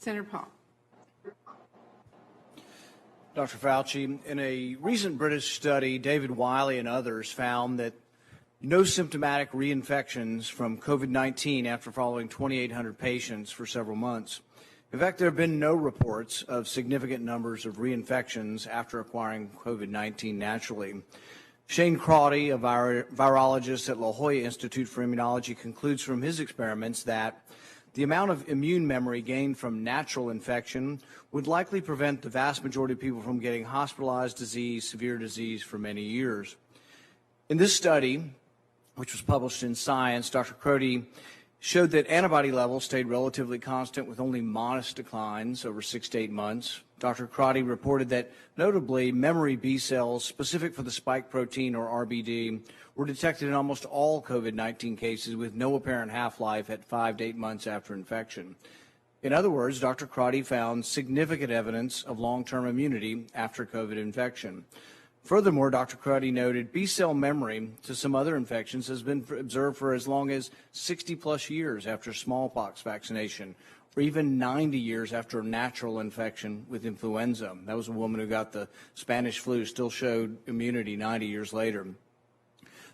Senator Paul. Dr. Fauci, in a recent British study, David Wiley and others found that no symptomatic reinfections from COVID-19 after following 2,800 patients for several months. In fact, there have been no reports of significant numbers of reinfections after acquiring COVID-19 naturally. Shane Crotty, a virologist at La Jolla Institute for Immunology, concludes from his experiments that the amount of immune memory gained from natural infection would likely prevent the vast majority of people from getting hospitalized disease, severe disease for many years. In this study, which was published in Science, Dr. Crotty showed that antibody levels stayed relatively constant with only modest declines over 6 to 8 months. Dr. Crotty reported that notably memory B cells specific for the spike protein or RBD were detected in almost all COVID-19 cases with no apparent half-life at 5 to 8 months after infection. In other words, Dr. Crotty found significant evidence of long-term immunity after COVID infection. Furthermore, Dr. Crotty noted B-cell memory to some other infections has been observed for as long as 60-plus years after smallpox vaccination, or even 90 years after a natural infection with influenza. That was a woman who got the Spanish flu, still showed immunity 90 years later.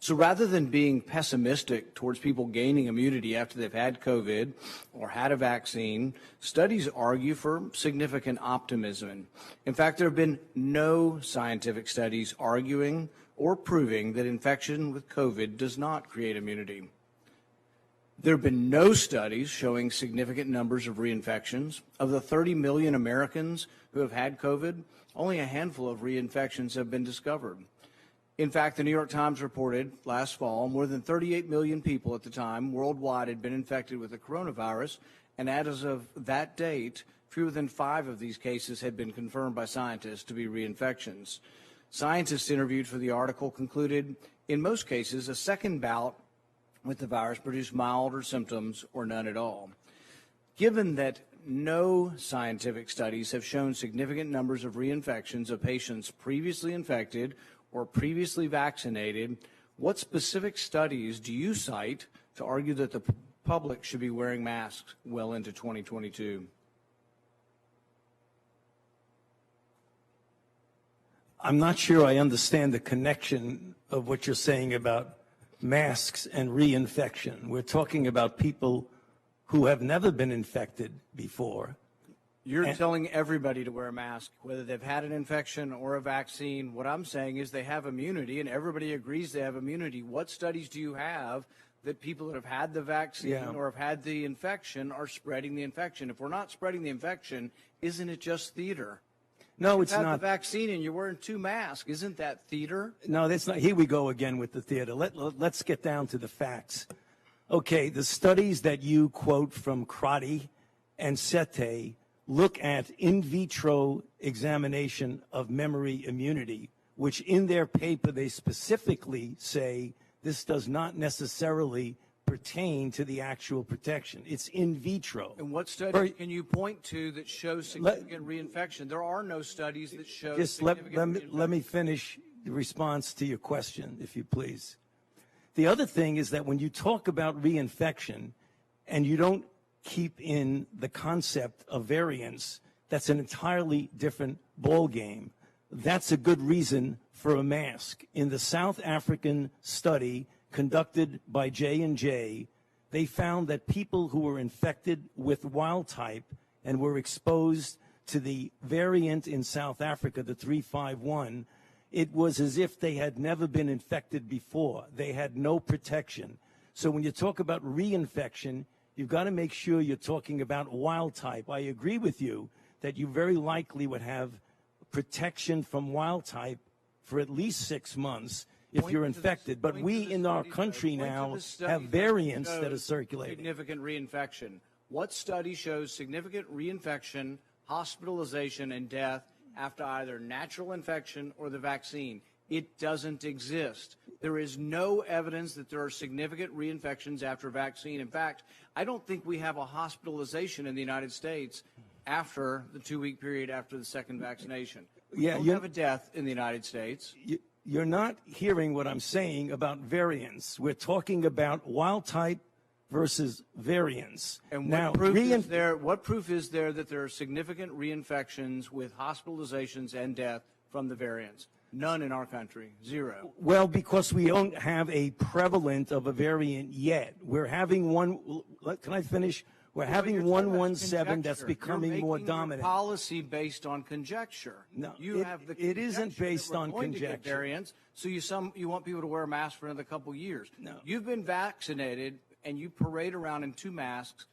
So rather than being pessimistic towards people gaining immunity after they've had COVID or had a vaccine, studies argue for significant optimism. In fact, there have been no scientific studies arguing or proving that infection with COVID does not create immunity. There have been no studies showing significant numbers of reinfections. Of the 30 million Americans who have had COVID, only a handful of reinfections have been discovered. In fact, the New York Times reported last fall more than 38 million people at the time worldwide had been infected with the coronavirus, and as of that date, fewer than 5 of these cases had been confirmed by scientists to be reinfections. Scientists interviewed for the article concluded, in most cases, a second bout with the virus produced milder symptoms or none at all. Given that no scientific studies have shown significant numbers of reinfections of patients previously infected or previously vaccinated, what specific studies do you cite to argue that the public should be wearing masks well into 2022? I'm not sure I understand the connection of what you're saying about masks and reinfection. We're talking about people who have never been infected before. You're telling everybody to wear a mask, whether they've had an infection or a vaccine. What I'm saying is they have immunity, and everybody agrees they have immunity. What studies do you have that people that have had the vaccine or have had the infection are spreading the infection? If we're not spreading the infection, isn't it just theater? No, it's not. not. The vaccine and you're wearing 2 masks. Isn't that theater? No, that's not. Here we go again with the theater. Let's get down to the facts. Okay, the studies that you quote from Crotty and Sete look at in vitro examination of memory immunity, which in their paper they specifically say this does not necessarily pertain to the actual protection. It's in vitro. And what study can you point to that shows significant reinfection? There are no studies that show significant let me finish the response to your question, if you please. The other thing is that when you talk about reinfection and you don't keep in the concept of variants, that's an entirely different ballgame. That's a good reason for a mask. In the South African study conducted by J&J, they found that people who were infected with wild type and were exposed to the variant in South Africa, the 351, it was as if they had never been infected before. They had no protection. So when you talk about reinfection, you've got to make sure you're talking about wild type. I agree with you that you very likely would have protection from wild type for at least 6 months if you're infected. But we in our country now have variants that are circulating. Significant reinfection. What study shows significant reinfection, hospitalization, and death after either natural infection or the vaccine? It doesn't exist. There is no evidence that there are significant reinfections after vaccine. In fact, I don't think we have a hospitalization in the United States after the 2-week period after the second vaccination. We don't have a death in the United States. You're not hearing what I'm saying about variants. We're talking about wild type versus variants. And now, what proof is there that there are significant reinfections with hospitalizations and death from the variants? None in our country. Zero. Well, because we don't have a prevalent of a variant yet. We're having one. Can I finish? We're having 117 that's becoming more dominant. Your policy based on conjecture. No, it isn't based on conjecture. Variants, so you want people to wear a mask for another couple years. No. You've been vaccinated and you parade around in 2 masks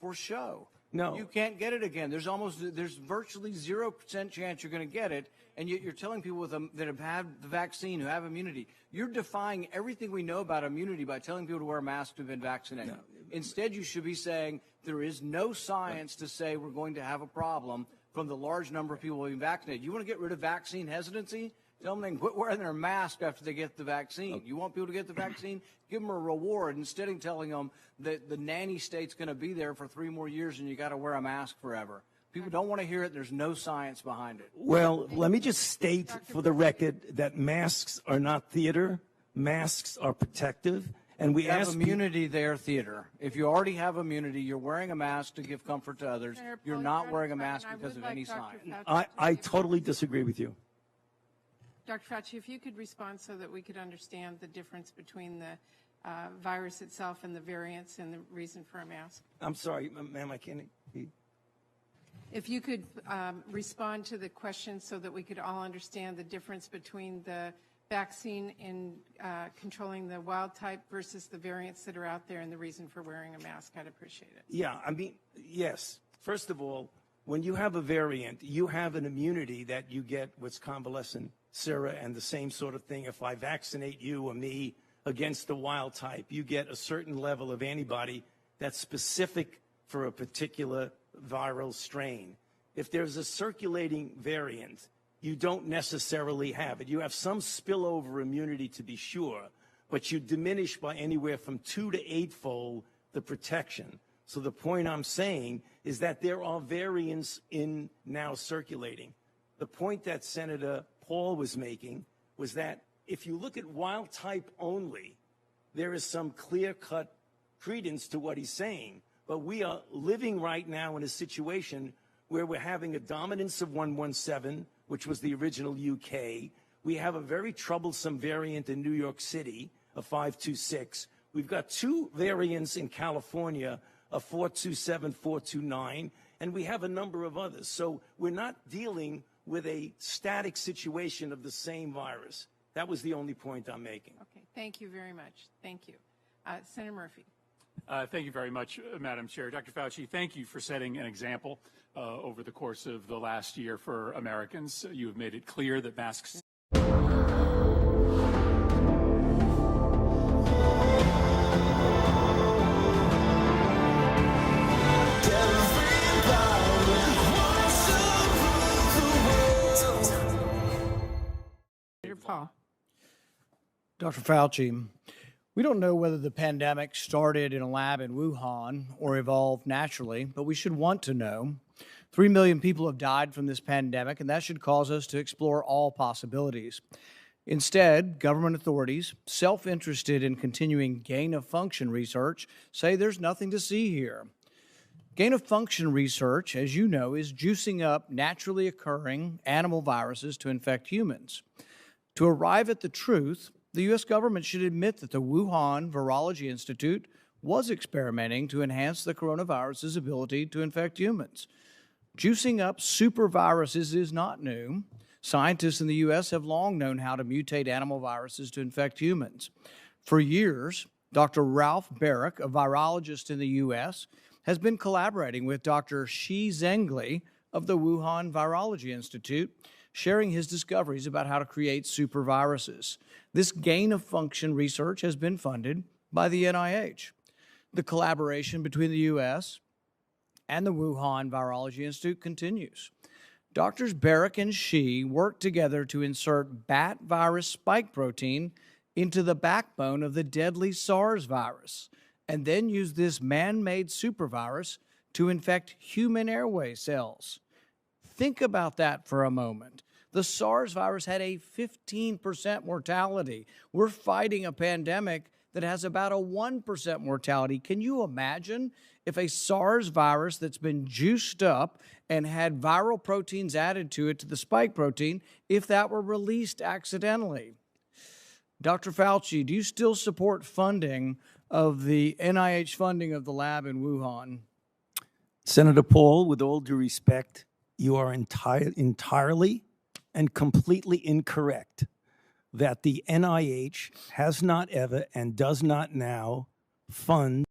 for show. No. You can't get it again. There's virtually 0% chance you're going to get it, and yet you're telling people that have had the vaccine, who have immunity. You're defying everything we know about immunity by telling people to wear a mask who've been vaccinated. No. Instead, you should be saying there is no science to say we're going to have a problem from the large number of people being vaccinated. You want to get rid of vaccine hesitancy? Tell them they can quit wearing their mask after they get the vaccine. You want people to get the vaccine? Give them a reward instead of telling them that the nanny state's going to be there for 3 more years and you got to wear a mask forever. People don't want to hear it. There's no science behind it. Well, let me just state for the record that masks are not theater. Masks are protective. And we have immunity there, theater. If you already have immunity, you're wearing a mask to give comfort to others. You're not wearing a mask because of any science. I totally disagree with you. Dr. Fauci, if you could respond so that we could understand the difference between the virus itself and the variants and the reason for a mask. I'm sorry, ma'am, I can't. If you could respond to the question so that we could all understand the difference between the vaccine in controlling the wild type versus the variants that are out there and the reason for wearing a mask, I'd appreciate it. Yeah, I mean, yes. First of all, when you have a variant, you have an immunity that you get what's convalescent sera and the same sort of thing. If I vaccinate you or me against the wild type, you get a certain level of antibody that's specific for a particular viral strain. If there's a circulating variant, you don't necessarily have it. You have some spillover immunity to be sure, but you diminish by anywhere from 2 to 8-fold the protection. So the point I'm saying is that there are variants in now circulating. The point that Senator Paul was making was that if you look at wild type only, there is some clear-cut credence to what he's saying. But we are living right now in a situation where we're having a dominance of 117, which was the original UK. We have a very troublesome variant in New York City, a 526. We've got 2 variants in California, a 427, 429, and we have a number of others. So we're not dealing with a static situation of the same virus. That was the only point I'm making. Okay, thank you very much. Thank you. Senator Murphy. Thank you very much, Madam Chair. Dr. Fauci, thank you for setting an example over the course of the last year for Americans. You have made it clear that masks. Paul. Dr. Fauci, we don't know whether the pandemic started in a lab in Wuhan or evolved naturally, but we should want to know. 3 million people have died from this pandemic, and that should cause us to explore all possibilities. Instead, government authorities, self-interested in continuing gain-of-function research, say there's nothing to see here. Gain-of-function research, as you know, is juicing up naturally occurring animal viruses to infect humans. To arrive at the truth, the U.S. government should admit that the Wuhan Virology Institute was experimenting to enhance the coronavirus's ability to infect humans. Juicing up superviruses is not new. Scientists in the U.S. have long known how to mutate animal viruses to infect humans. For years, Dr. Ralph Baric, a virologist in the U.S., has been collaborating with Dr. Shi Zhengli of the Wuhan Virology Institute, sharing his discoveries about how to create superviruses. This gain-of-function research has been funded by the NIH. The collaboration between the U.S. and the Wuhan Virology Institute continues. Doctors Baric and Shi worked together to insert bat virus spike protein into the backbone of the deadly SARS virus, and then use this man-made supervirus to infect human airway cells. Think about that for a moment. The SARS virus had a 15% mortality. We're fighting a pandemic that has about a 1% mortality. Can you imagine if a SARS virus that's been juiced up and had viral proteins added to it, to the spike protein, if that were released accidentally? Dr. Fauci, do you still support funding of the NIH funding of the lab in Wuhan? Senator Paul, with all due respect, you are entirely and completely incorrect that the NIH has not ever and does not now fund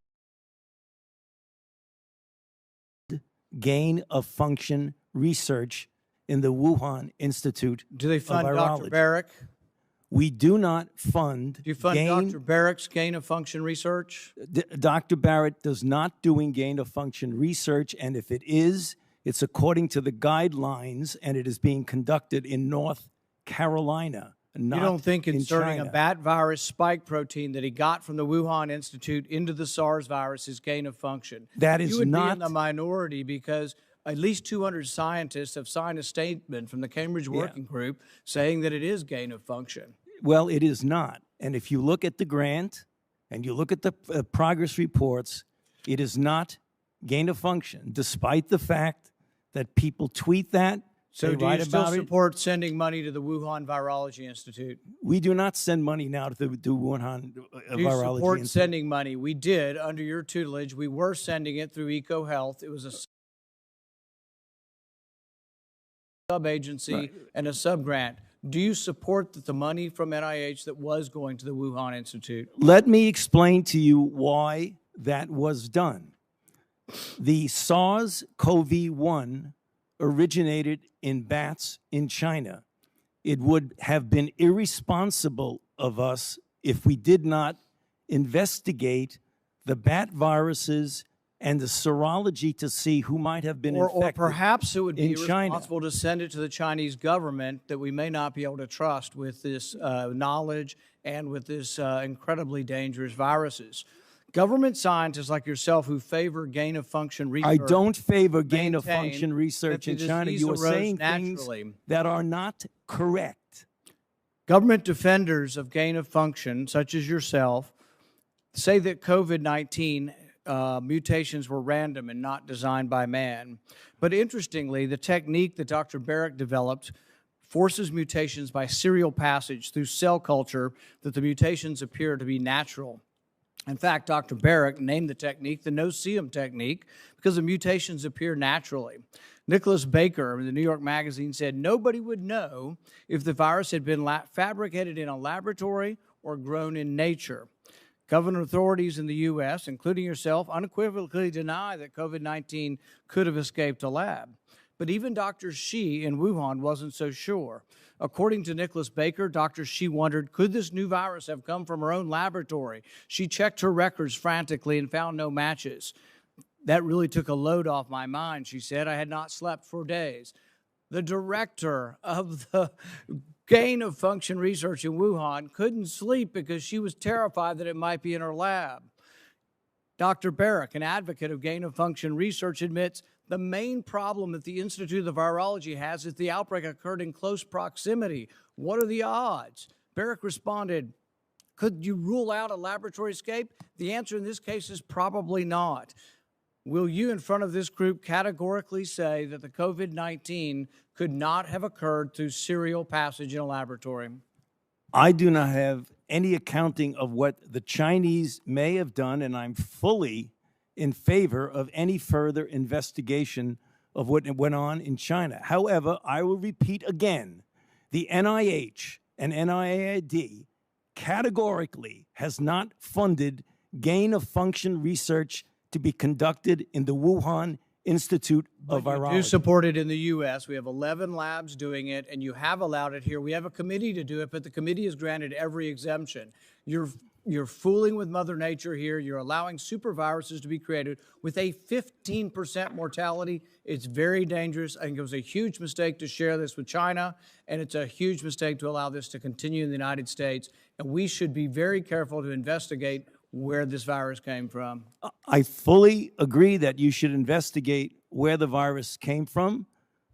gain of function research in the Wuhan Institute Do they of fund Virology. Dr. Barrick? We do not fund. Do you fund Dr. Barrick's gain of function research? Dr. Barrett does not doing gain of function research, and if it is, it's according to the guidelines, and it is being conducted in North Carolina, not You don't think in inserting China. a bat virus spike protein that he got from the Wuhan Institute into the SARS virus is gain of function? That is You would be not- in the minority because at least 200 scientists have signed a statement from the Cambridge Working Group saying that it is gain of function. Well, it is not. And if you look at the grant and you look at the progress reports, it is not gain of function, despite the fact that people tweet that. So they do write you still about it. support sending money to the Wuhan Virology Institute? We do not send money now to the Wuhan Do you Virology support Institute. sending money? We did under your tutelage. We were sending it through EcoHealth. It was a sub-agency and a sub-grant. Do you support the money from NIH that was going to the Wuhan Institute? Let me explain to you why that was done. The SARS-CoV-1 originated in bats in China. It would have been irresponsible of us if we did not investigate the bat viruses and the serology to see who might have been Or infected. perhaps it would be in China. irresponsible to send it to the Chinese government that we may not be able to trust with this knowledge and with this incredibly dangerous viruses. Government scientists like yourself who favor gain-of-function research. I don't favor gain-of-function maintain research that in the China. disease You are arose saying naturally. things that are not correct. Government defenders of gain-of-function, such as yourself, say that COVID-19 mutations were random and not designed by man. But interestingly, the technique that Dr. Barrick developed forces mutations by serial passage through cell culture that the mutations appear to be natural. In fact, Dr. Barrick named the technique the no-see-em technique because the mutations appear naturally. Nicholas Baker in the New York Magazine said nobody would know if the virus had been fabricated in a laboratory or grown in nature. Government authorities in the U.S., including yourself, unequivocally deny that COVID-19 could have escaped a lab. But even Dr. Shi in Wuhan wasn't so sure. According to Nicholas Baker, Dr. Shi wondered, could this new virus have come from her own laboratory? She checked her records frantically and found no matches. That really took a load off my mind, she said. I had not slept for days. The director of the gain-of-function research in Wuhan couldn't sleep because she was terrified that it might be in her lab. Dr. Barrick, an advocate of gain-of-function research, admits the main problem that the Institute of Virology has is the outbreak occurred in close proximity. What are the odds? Barrick responded, could you rule out a laboratory escape? The answer in this case is probably not. Will you, in front of this group, categorically say that the COVID-19 could not have occurred through serial passage in a laboratory? I do not have any accounting of what the Chinese may have done, and I'm fully in favor of any further investigation of what went on in China. However, I will repeat again, the NIH and NIAID categorically has not funded gain-of-function research to be conducted in the Wuhan Institute of You do Virology. support it in the U.S. We have 11 labs doing it, and you have allowed it here. We have a committee to do it, but the committee has granted every exemption. You're fooling with Mother Nature here. You're allowing super viruses to be created with a 15% mortality. It's very dangerous. I think it was a huge mistake to share this with China, and it's a huge mistake to allow this to continue in the United States. And we should be very careful to investigate where this virus came from. I fully agree that you should investigate where the virus came from.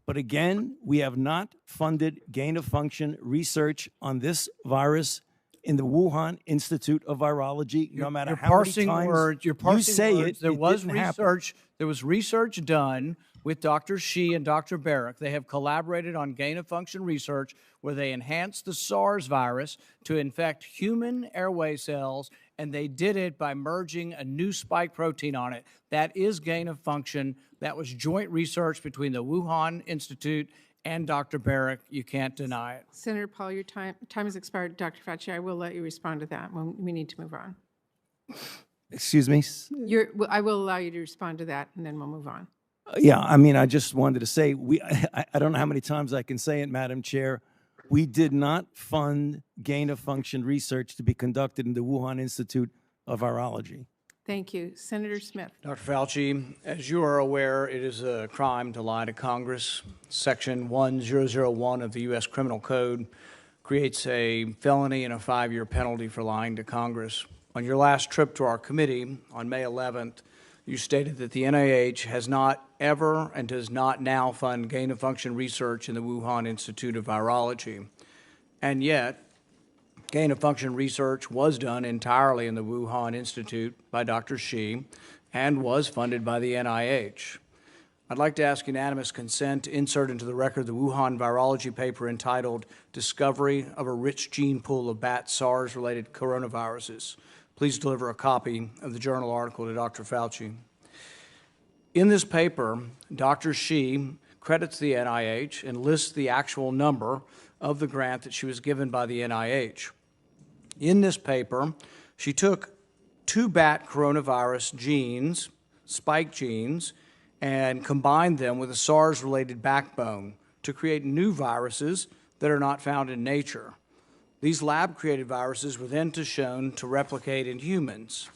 But again, we have not funded gain-of-function research on this virus in the Wuhan Institute of Virology, no matter how many parsing times words. You're parsing you say words. it, There it was didn't happen. research. There was research done with Dr. Shi and Dr. Barrick. They have collaborated on gain-of-function research where they enhanced the SARS virus to infect human airway cells, and they did it by merging a new spike protein on it. That is gain-of-function. That was joint research between the Wuhan Institute and Dr. Barrick. You can't deny it. Senator Paul, your time has expired. Dr. Fauci, I will let you respond to that when we need to move on. Excuse me? I will allow you to respond to that, and then we'll move on. Yeah, I mean, I just wanted to say, I don't know how many times I can say it, Madam Chair. We did not fund gain-of-function research to be conducted in the Wuhan Institute of Virology. Thank you. Senator Smith. Dr. Fauci, as you are aware, it is a crime to lie to Congress. Section 1001 of the U.S. Criminal Code creates a felony and a 5-year penalty for lying to Congress. On your last trip to our committee on May 11th, you stated that the NIH has not ever and does not now fund gain-of-function research in the Wuhan Institute of Virology. And yet, gain-of-function research was done entirely in the Wuhan Institute by Dr. Shi and was funded by the NIH. I'd like to ask unanimous consent to insert into the record the Wuhan virology paper entitled Discovery of a Rich Gene Pool of Bat SARS-Related Coronaviruses. Please deliver a copy of the journal article to Dr. Fauci. In this paper, Dr. Shi credits the NIH and lists the actual number of the grant that she was given by the NIH. In this paper, she took 2 bat coronavirus genes, spike genes, and combined them with a SARS-related backbone to create new viruses that are not found in nature. These lab-created viruses were then shown to replicate in humans.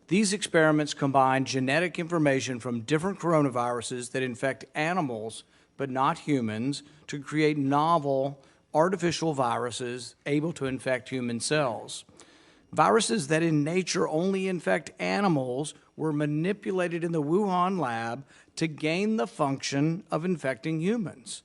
These experiments combine genetic information from different coronaviruses that infect animals but not humans to create novel artificial viruses able to infect human cells. Viruses that in nature only infect animals were manipulated in the Wuhan lab to gain the function of infecting humans.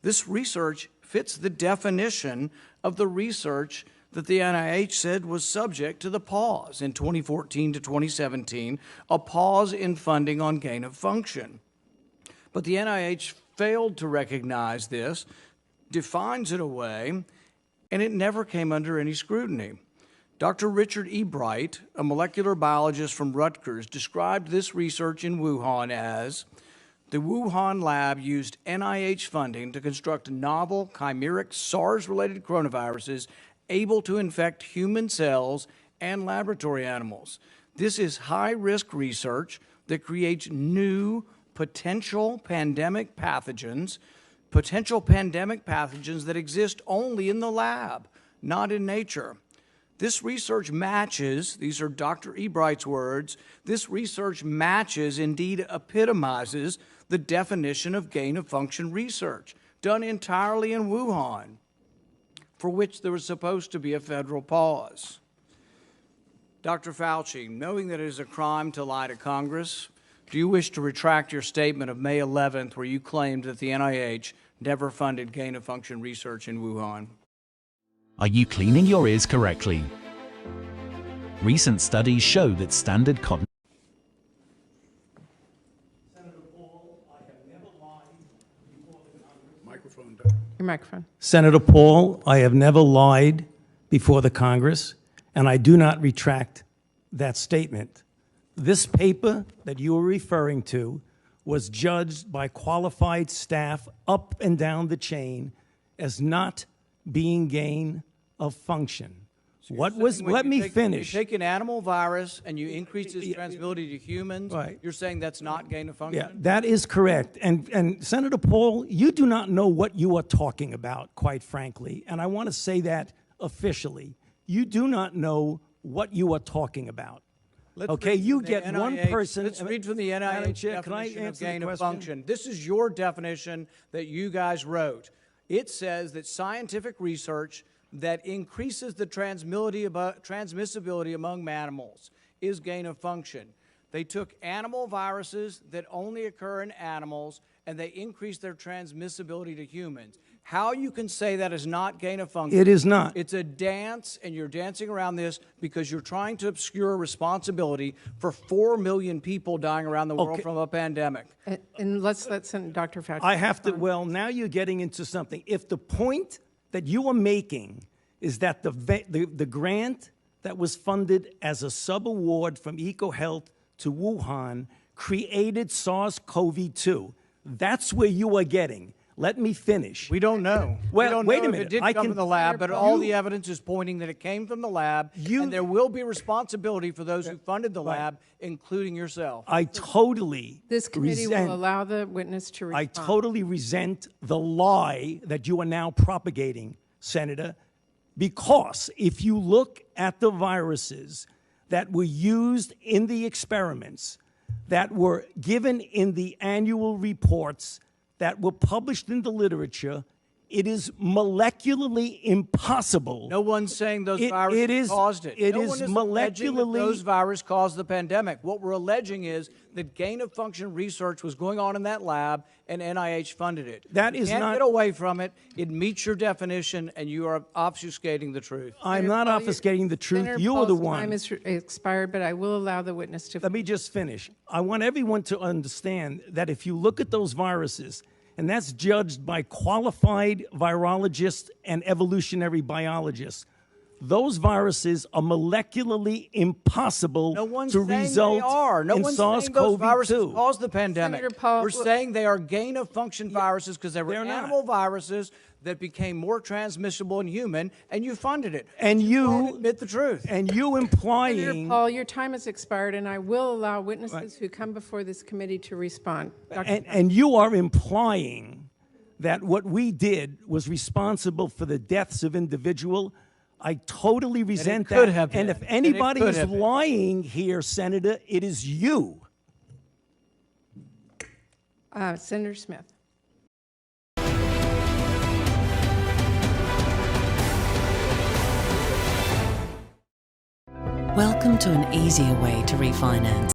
This research fits the definition of the research that the NIH said was subject to the pause in 2014 to 2017, a pause in funding on gain of function. But the NIH failed to recognize this, defines it away, and it never came under any scrutiny. Dr. Richard E. Bright, a molecular biologist from Rutgers, described this research in Wuhan as the Wuhan lab used NIH funding to construct novel chimeric SARS-related coronaviruses able to infect human cells and laboratory animals. This is high-risk research that creates new potential pandemic pathogens that exist only in the lab, not in nature. This research matches, these are Dr. E. Bright's words, this research matches, indeed epitomizes, the definition of gain-of-function research done entirely in Wuhan, for which there was supposed to be a federal pause. Dr. Fauci, knowing that it is a crime to lie to Congress, do you wish to retract your statement of May 11th where you claimed that the NIH never funded gain-of-function research in Wuhan? Are you cleaning your ears correctly? Recent studies show that standard cotton Your microphone. Senator Paul, I have never lied before the Congress, and I do not retract that statement. This paper that you are referring to was judged by qualified staff up and down the chain as not being gain of function. Let me finish. You take an animal virus and you increase its transmissibility to humans, right. You're saying that's not gain of function? Yeah, that is correct. And Senator Paul, you do not know what you are talking about, quite frankly. And I want to say that officially. You do not know what you are talking about. Okay, you get one person. Let's read from the NIH definition of gain of function. This is your definition that you guys wrote. It says that scientific research that increases the transmissibility among mammals is gain of function. They took animal viruses that only occur in animals, and they increased their transmissibility to humans. How you can say that is not gain of function? It is not. It's a dance, and you're dancing around this because you're trying to obscure responsibility for 4 million people dying around the world Okay. from a pandemic. And let's let Dr. Fauci. I have to, respond. well, now you're getting into something. If the point that you are making is that the grant that was funded as a sub-award from EcoHealth to Wuhan created SARS-CoV-2, that's where you are getting. Let me finish. We don't know. Well, we don't wait know a if minute. it did I come can- from the lab, but all You- the evidence is pointing that it came from the lab, You- and there will be responsibility for those who funded the lab, including yourself. I totally This committee resent, will allow the witness to respond. I totally resent the lie that you are now propagating, Senator, because if you look at the viruses that were used in the experiments, that were given in the annual reports, that were published in the literature, it is molecularly impossible. No one's saying those It- viruses it is- caused it. it No is one is alleging that molecularly- those viruses caused the pandemic. What we're alleging is that gain-of-function research was going on in that lab, and NIH funded it. That You is can't not- get away from it. It meets your definition, and you are obfuscating the truth. I'm not Paul, obfuscating the truth. Senator You are the Paul's one. time has expired, but I will allow the witness to. Let me just finish. I want everyone to understand that if you look at those viruses, and that's judged by qualified virologists and evolutionary biologists, those viruses are molecularly impossible No one's to saying result they are. No in one's saying those viruses SARS-CoV-2. caused the pandemic. Senator Paul, We're saying they are gain-of-function viruses because they were they're not. animal viruses that became more transmissible in human, and you funded it. And won't you admit the truth. and you Senator implying Paul, your time has expired, and I will allow witnesses who come before this committee to respond. Dr. and you are implying that what we did was responsible for the deaths of individual. I totally resent could that. have been. And if And it anybody could is have been. lying here, Senator, it is you. Senator Smith. Welcome to an easier way to refinance.